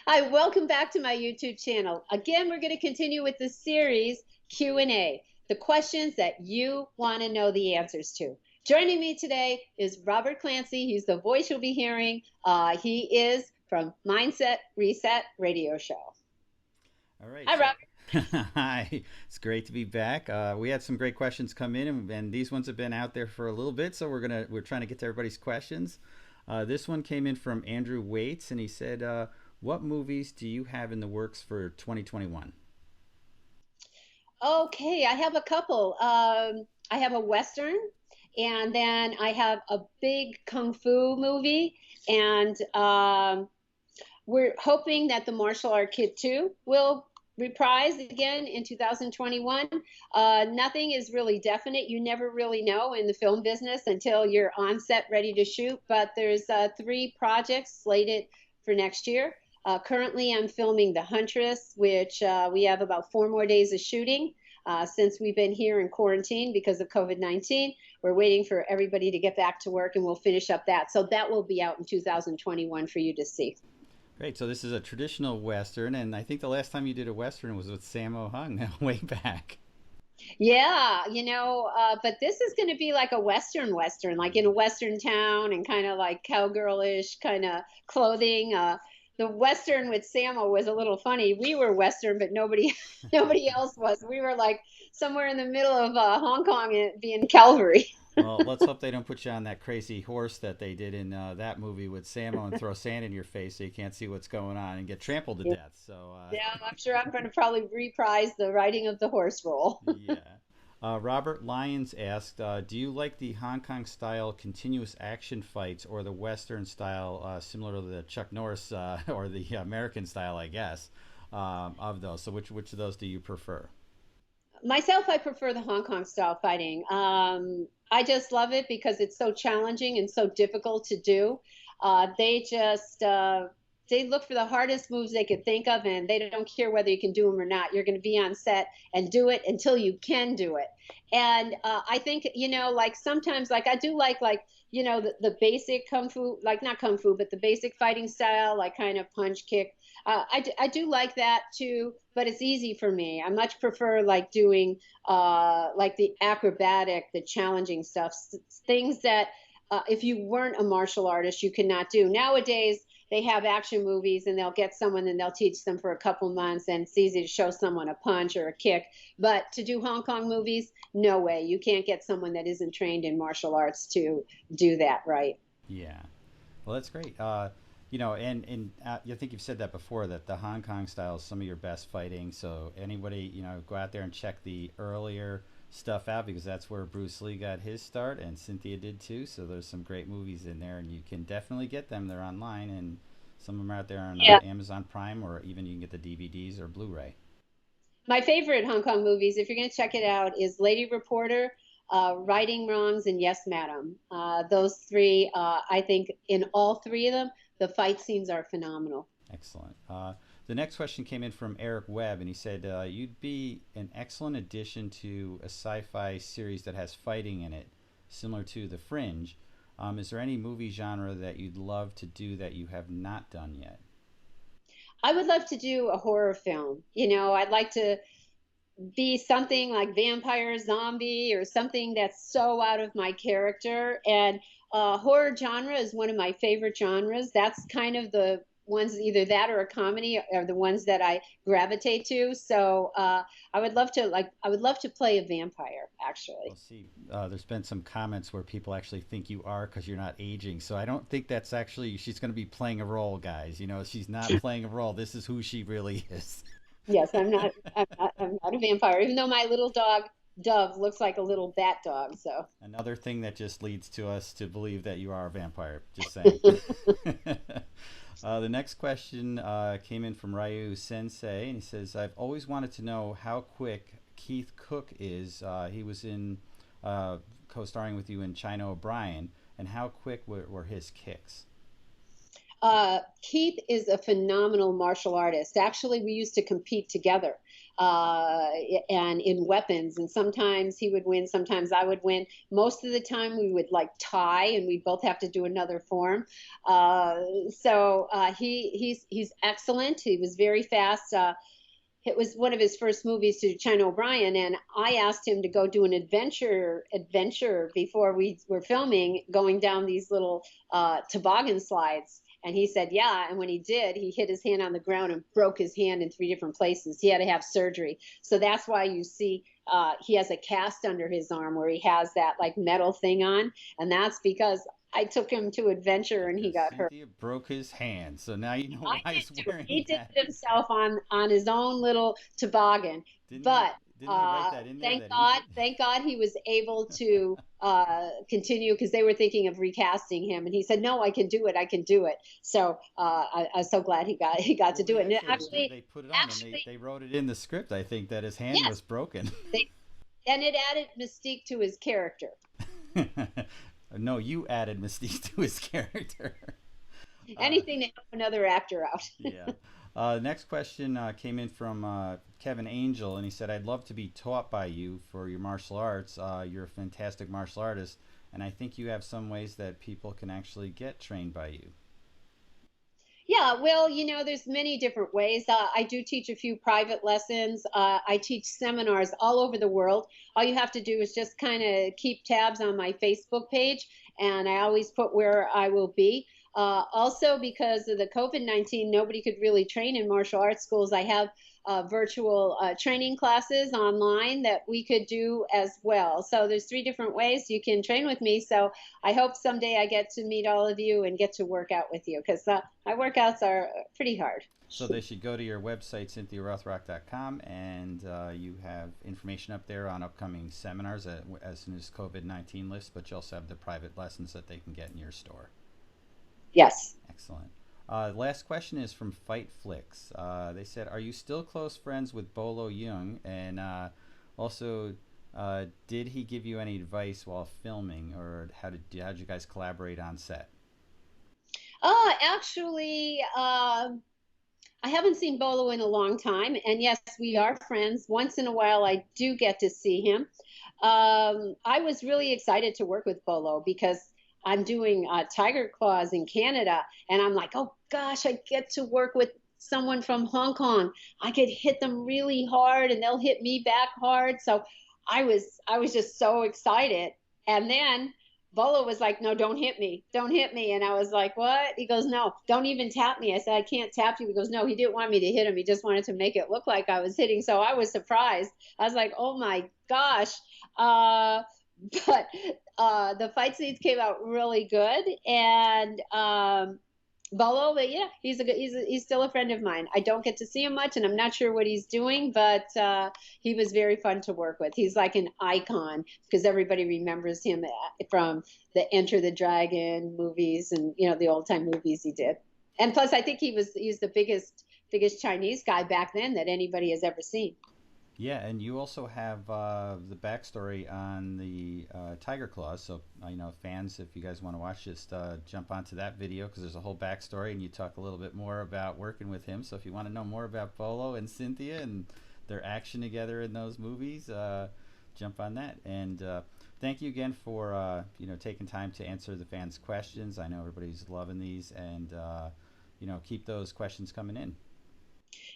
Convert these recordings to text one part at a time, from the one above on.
Hi, welcome back to my YouTube channel. Again, we're going to continue with the series Q&A, the questions that you want to know the answers to. Joining me today is Robert Clancy. He's the voice you'll be hearing. He is from Mindset Reset Radio Show. All right, Hi, so Robert. hi, it's great to be back. We had some great questions come in, and these ones have been out there for a little bit, so we're trying to get to everybody's questions. This one came in from Andrew Waits, and he said, "What movies do you have in the works for 2021?" Okay, I have a couple. I have a Western, and then I have a big Kung Fu movie, and we're hoping that the martial art kid 2 will reprise again in 2021. Nothing is really definite. You never really know in the film business until you're on set ready to shoot. But there's three projects slated for next year. Currently, I'm filming The Huntress, which we have about 4 more days of shooting. Since we've been here in quarantine because of COVID-19, we're waiting for everybody to get back to work and we'll finish up that. So that will be out in 2021 for you to see. Great. So this is a traditional Western, and I think the last time you did a Western was with Sammo Hung way back. Yeah, but this is going to be like a Western, like in a Western town and kind of like cowgirlish kind of clothing. The Western with Samo was a little funny. We were Western, but nobody, nobody else was. We were like somewhere in the middle of Hong Kong and being Calvary. Well, let's hope they don't put you on that crazy horse that they did in that movie with Sammo and throw sand in your face so you can't see what's going on and get trampled to Yeah, death. So, yeah, I'm sure I'm going to probably reprise the riding of the horse role. yeah. Robert Lyons asked, "Do you like the Hong Kong style continuous action fights or the Western style, similar to the Chuck Norris or the American style, I guess, of those? So, which of those do you prefer?" Myself, I prefer the Hong Kong style fighting. I just love it because it's so challenging and so difficult to do. They look for the hardest moves they could think of, and they don't care whether you can do them or not. You're going to be on set and do it until you can do it. And I think like sometimes, like I do like the basic kung fu, like not kung fu, but the basic fighting style, like kind of punch kick. I do like that too, but it's easy for me. I much prefer like doing like the acrobatic, the challenging stuff, things that if you weren't a martial artist, you could not do. Nowadays, they have action movies and they'll get someone and they'll teach them for a couple months and it's easy to show someone a punch or a kick. But to do Hong Kong movies, no way. You can't get someone that isn't trained in martial arts to do that right. Yeah. Well, that's great. And I think you've said that before that the Hong Kong style is some of your best fighting. So anybody, go out there and check the earlier stuff out because that's where Bruce Lee got his start and Cynthia did too. So there's some great movies in there, and you can definitely get them. They're online, and some of them are out there on Yeah. Amazon Prime, or even you can get the DVDs or Blu-ray. My favorite Hong Kong movies, if you're going to check it out, is Lady Reporter, Righting Wrongs, and Yes, Madam. Those three, I think in all three of them, the fight scenes are phenomenal. Excellent. The next question came in from Eric Webb, and he said, "You'd be an excellent addition to a sci-fi series that has fighting in it, similar to The Fringe. Is there any movie genre that you'd love to do that you have not done yet?" I would love to do a horror film. I'd like to be something like vampire zombie or something that's so out of my character and horror genre is one of my favorite genres. That's kind of the ones, either that or a comedy are the ones that I gravitate to. So I would love to play a vampire We'll actually. see. There's been some comments where people actually think you are because you're not aging. So I don't think that's actually, she's going to be playing a role, guys. She's not playing a role. This is who she really is. Yes, I'm not a vampire even though my little dog Dove looks like a little bat dog. So Another thing that just leads to us to believe that you are a vampire. Just saying. The next question came in from Ryu Sensei, and he says, "I've always wanted to know how quick Keith Cook is. He was in co-starring with you in China O'Brien, and how quick were his kicks?" Keith is a phenomenal martial artist. Actually, we used to compete together, uh, and in weapons. And sometimes he would win, sometimes I would win. Most of the time, we would like tie, and we both have to do another form. He's excellent. He was very fast. It was one of his first movies to China O'Brien, and I asked him to go do an adventure before we were filming, going down these little toboggan slides. And he said, yeah. And when he did, he hit his hand on the ground and broke his hand in 3 different places. He had to have surgery. So that's why you see he has a cast under his arm where he has that like metal thing on. And that's because I took him to adventure and he Because got hurt. Cynthia broke his hand, so now you know I why he's did too. He wearing did that. it himself on his own little toboggan. Didn't they? But Didn't they write that in there thank that he God, did? thank God he was able to continue because they were thinking of recasting him, and he said, "No, I can do it. I can do it." So I'm so glad he got to Well, do they it. And actually actually, they put it on and actually, they wrote it in the script. I think that his hand yes, was broken. they, and it added mystique to his character. No, you added mystique to his character. Uh, Anything to help another actor out. yeah. Next question came in from Kevin Angel, and he said, "I'd love to be taught by you for your martial arts. You're a fantastic martial artist, and I think you have some ways that people can actually get trained by you." Yeah, well, there's many different ways. I do teach a few private lessons. I teach seminars all over the world. All you have to do is just kind of keep tabs on my Facebook page, and I always put where I will be. Also, because of the COVID-19, nobody could really train in martial arts schools. I have virtual training classes online that we could do as well. So there's 3 different ways you can train with me. So I hope someday I get to meet all of you and get to work out with you because my workouts are pretty hard. So they should go to your website, cynthiarothrock.com, and you have information up there on upcoming seminars as soon as COVID-19 lifts, but you also have the private lessons that they can get in your store. Yes. Excellent. Last question is from Fight Flicks. They said, "Are you still close friends with Bolo Young? And also, did he give you any advice while filming, or how did you guys collaborate on set?" Actually, I haven't seen Bolo in a long time, and yes, we are friends. Once in a while, I do get to see him. I was really excited to work with Bolo because I'm doing Tiger Claws in Canada, and I'm like, oh gosh, I get to work with someone from Hong Kong. I could hit them really hard, and they'll hit me back hard. So I was just so excited. And then Bolo was like, no, don't hit me. Don't hit me. And I was like, what? He goes, no, don't even tap me. I said, I can't tap you. He goes, no, he didn't want me to hit him. He just wanted to make it look like I was hitting. So I was surprised. I was like, oh my gosh. Uh, but the fight scenes came out really good. And Bolo, but yeah, he's still a friend of mine. I don't get to see him much, and I'm not sure what he's doing, but he was very fun to work with. He's like an icon because everybody remembers him from the Enter the Dragon movies and the old time movies he did. And plus, I think he's the biggest Chinese guy back then that anybody has ever seen. Yeah, and you also have the backstory on the Tiger Claws. So, fans, if you guys want to watch, just jump onto that video because there's a whole backstory, and you talk a little bit more about working with him. So, if you want to know more about Bolo and Cynthia and their action together in those movies, jump on that. And thank you again for taking time to answer the fans' questions. I know everybody's loving these, and keep those questions coming in.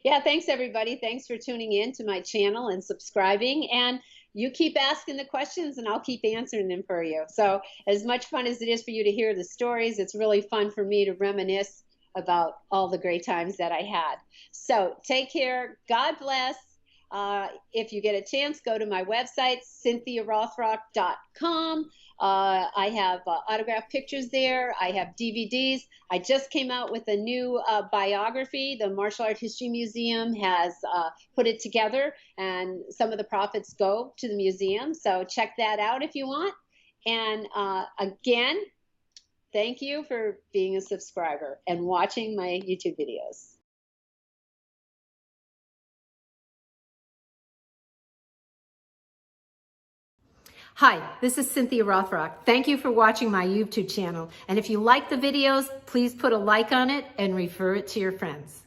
Yeah, thanks everybody. Thanks for tuning in to my channel and subscribing. And you keep asking the questions and I'll keep answering them for you. So as much fun as it is for you to hear the stories, it's really fun for me to reminisce about all the great times that I had. So take care. God bless. If you get a chance, go to my website, cynthiarothrock.com. I have autographed pictures there. I have DVDs. I just came out with a new biography. The Martial Art History Museum has put it together, and some of the profits go to the museum. So check that out if you want. And again, thank you for being a subscriber and watching my YouTube videos. Hi, this is Cynthia Rothrock. Thank you for watching my YouTube channel. And if you like the videos, please put a like on it and refer it to your friends.